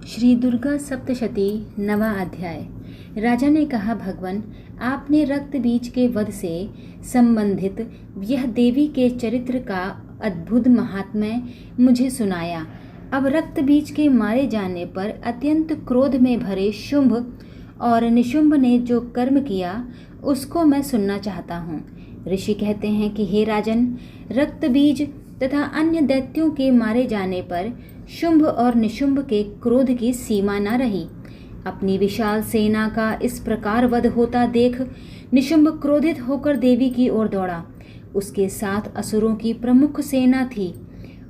श्री दुर्गा सप्तशती नवा अध्याय। राजा ने कहा, भगवान, आपने रक्त बीज के वध से संबंधित यह देवी के चरित्र का अद्भुत महात्म्य मुझे सुनाया। अब रक्त बीज के मारे जाने पर अत्यंत क्रोध में भरे शुंभ और निशुंभ ने जो कर्म किया उसको मैं सुनना चाहता हूँ। ऋषि कहते हैं कि हे राजन, रक्त बीज तथा अन्य दैत्यों के मारे जाने पर शुंभ और निशुंभ के क्रोध की सीमा न रही। अपनी विशाल सेना का इस प्रकार वध होता देख निशुंभ क्रोधित होकर देवी की ओर दौड़ा। उसके साथ असुरों की प्रमुख सेना थी।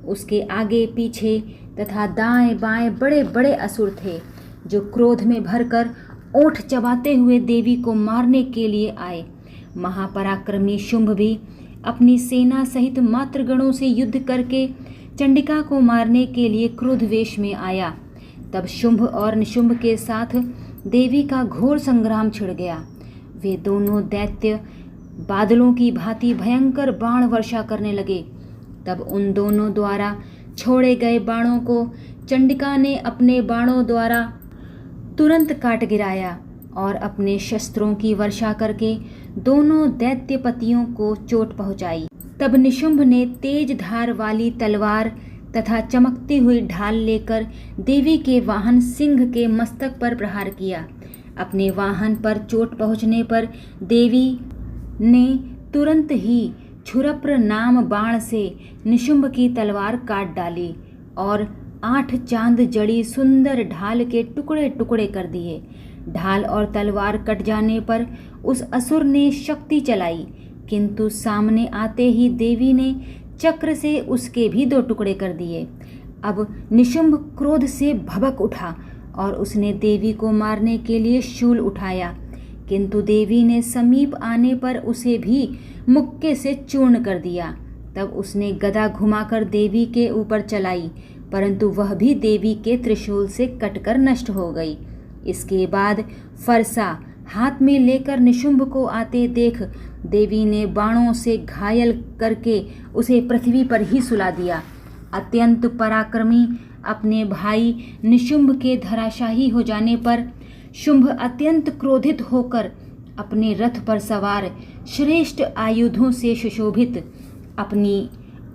उसके आगे पीछे तथा दाएं बाएं बड़े बड़े असुर थे, जो क्रोध में भरकर ओठ चबाते हुए देवी को मारने के लिए आए। महापराक्रमी शुंभ भी अपनी सेना सहित मातृगणों से युद्ध करके चंडिका को मारने के लिए क्रोध वेश में आया। तब शुंभ और निशुंभ के साथ देवी का घोर संग्राम छिड़ गया। वे दोनों दैत्य बादलों की भांति भयंकर बाण वर्षा करने लगे। तब उन दोनों द्वारा छोड़े गए बाणों को चंडिका ने अपने बाणों द्वारा तुरंत काट गिराया और अपने शस्त्रों की वर्षा करके दोनों दैत्यपतियों को चोट पहुंचाई। तब निशुंभ ने तेज धार वाली तलवार तथा चमकती हुई ढाल लेकर देवी के वाहन सिंह के मस्तक पर प्रहार किया। अपने वाहन पर चोट पहुंचने पर देवी ने तुरंत ही छुरप्र नाम बाण से निशुंभ की तलवार काट डाली और 8 चांद जड़ी सुंदर ढाल के टुकड़े टुकड़े कर दिए। ढाल और तलवार कट जाने पर उस असुर ने शक्ति चलाई, किंतु सामने आते ही देवी ने चक्र से उसके भी 2 टुकड़े कर दिए। अब निशुंभ क्रोध से भभक उठा और उसने देवी को मारने के लिए शूल उठाया, किंतु देवी ने समीप आने पर उसे भी मुक्के से चूर्ण कर दिया। तब उसने गदा घुमाकर देवी के ऊपर चलाई, परंतु वह भी देवी के त्रिशूल से कटकर नष्ट हो गई। इसके बाद फरसा हाथ में लेकर निशुंभ को आते देख देवी ने बाणों से घायल करके उसे पृथ्वी पर ही सुला दिया। अत्यंत पराक्रमी अपने भाई निशुंभ के धराशाही हो जाने पर शुंभ अत्यंत क्रोधित होकर अपने रथ पर सवार श्रेष्ठ आयुधों से सुशोभित अपनी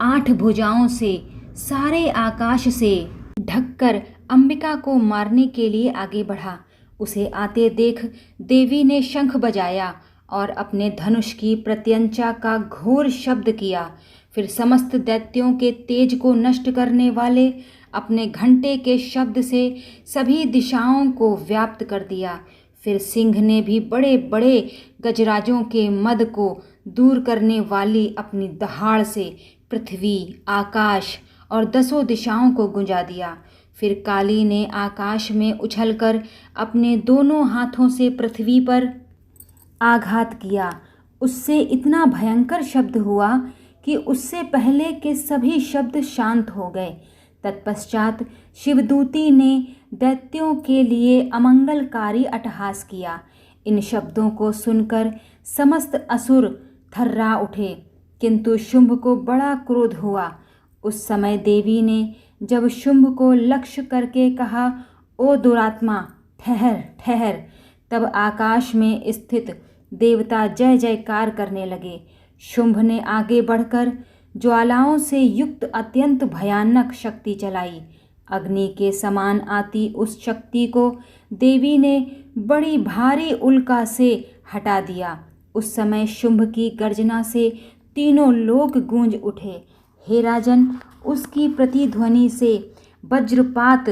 8 भुजाओं से सारे आकाश से ढककर अंबिका को मारने के लिए आगे बढ़ा। उसे आते देख देवी ने शंख बजाया और अपने धनुष की प्रत्यंचा का घोर शब्द किया। फिर समस्त दैत्यों के तेज को नष्ट करने वाले अपने घंटे के शब्द से सभी दिशाओं को व्याप्त कर दिया। फिर सिंह ने भी बड़े बड़े गजराजों के मद को दूर करने वाली अपनी दहाड़ से पृथ्वी, आकाश और 10 दिशाओं को गुंजा दिया। फिर काली ने आकाश में उछलकर अपने दोनों हाथों से पृथ्वी पर आघात किया। उससे इतना भयंकर शब्द हुआ कि उससे पहले के सभी शब्द शांत हो गए। तत्पश्चात शिवदूती ने दैत्यों के लिए अमंगलकारी अट्टहास किया। इन शब्दों को सुनकर समस्त असुर थर्रा उठे, किंतु शुंभ को बड़ा क्रोध हुआ। उस समय देवी ने जब शुंभ को लक्ष्य करके कहा, ओ दुरात्मा, ठहर ठहर, तब आकाश में स्थित देवता जय जयकार करने लगे। शुंभ ने आगे बढ़कर ज्वालाओं से युक्त अत्यंत भयानक शक्ति चलाई। अग्नि के समान आती उस शक्ति को देवी ने बड़ी भारी उल्का से हटा दिया। उस समय शुंभ की गर्जना से तीनों लोक गूंज उठे। हे राजन, उसकी प्रतिध्वनि से वज्रपात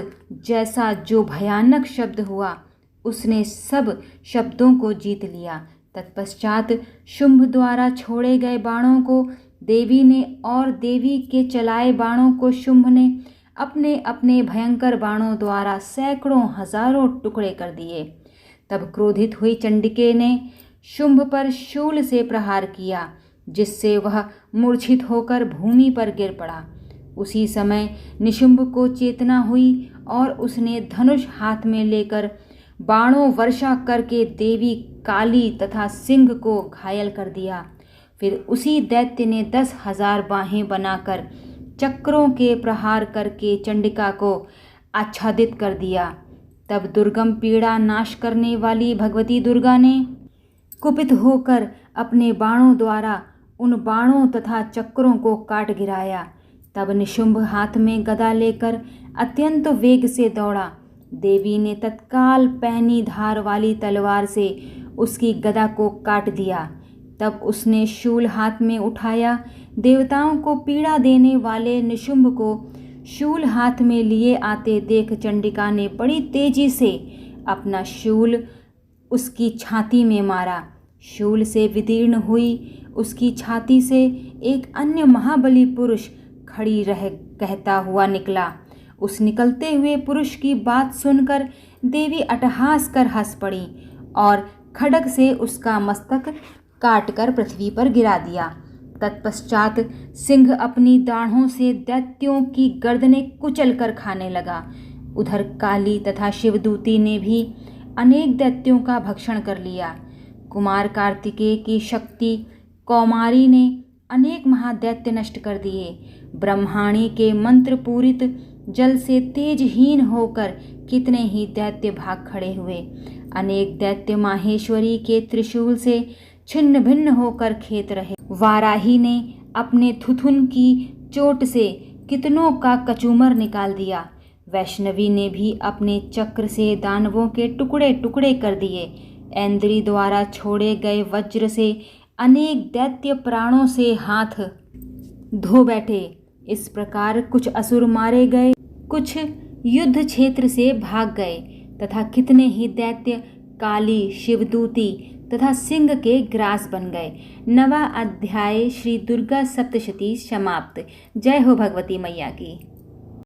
जैसा जो भयानक शब्द हुआ, उसने सब शब्दों को जीत लिया। तत्पश्चात शुंभ द्वारा छोड़े गए बाणों को देवी ने और देवी के चलाए बाणों को शुंभ ने अपने अपने भयंकर बाणों द्वारा सैकड़ों हजारों टुकड़े कर दिए। तब क्रोधित हुई चंडिके ने शुंभ पर शूल से प्रहार किया, जिससे वह मूर्छित होकर भूमि पर गिर पड़ा। उसी समय निशुंभ को चेतना हुई और उसने धनुष हाथ में लेकर बाणों वर्षा करके देवी काली तथा सिंह को घायल कर दिया। फिर उसी दैत्य ने 10,000 बाहें बनाकर चक्रों के प्रहार करके चंडिका को आच्छादित कर दिया। तब दुर्गम पीड़ा नाश करने वाली भगवती दुर्गा ने कुपित होकर अपने बाणों द्वारा उन बाणों तथा चक्रों को काट गिराया। तब निशुंभ हाथ में गदा लेकर अत्यंत वेग से दौड़ा। देवी ने तत्काल पैनी धार वाली तलवार से उसकी गदा को काट दिया। तब उसने शूल हाथ में उठाया। देवताओं को पीड़ा देने वाले निशुंभ को शूल हाथ में लिए आते देख चंडिका ने बड़ी तेजी से अपना शूल उसकी छाती में मारा। शूल से विदीर्ण हुई उसकी छाती से एक अन्य महाबली पुरुष खड़ी रह कहता हुआ निकला। उस निकलते हुए पुरुष की बात सुनकर देवी अट्टहास कर हंस पड़ी और खड्ग से उसका मस्तक काटकर पृथ्वी पर गिरा दिया। तत्पश्चात सिंह अपनी दाढ़ों से दैत्यों की गर्दनें कुचल कर खाने लगा। उधर काली तथा शिवदूती ने भी अनेक दैत्यों का भक्षण कर लिया। कुमार कार्तिकेय की शक्ति कौमारी ने अनेक महादैत्य नष्ट कर दिए। ब्रह्माणी के मंत्र पूरित जल से तेजहीन होकर कितने ही दैत्य भाग खड़े हुए। अनेक दैत्य माहेश्वरी के त्रिशूल से छिन्न भिन्न होकर खेत रहे। वाराही ने अपने थुथुन की चोट से कितनों का कचूमर निकाल दिया। वैष्णवी ने भी अपने चक्र से दानवों के टुकड़े टुकड़े कर दिए। ऐन्द्री द्वारा छोड़े गए वज्र से अनेक दैत्य प्राणों से हाथ धो बैठे। इस प्रकार कुछ असुर मारे गए, कुछ युद्ध क्षेत्र से भाग गए तथा कितने ही दैत्य काली, शिवदूती तथा सिंह के ग्रास बन गए। 9वां अध्याय श्री दुर्गा सप्तशती समाप्त। जय हो भगवती मैया की।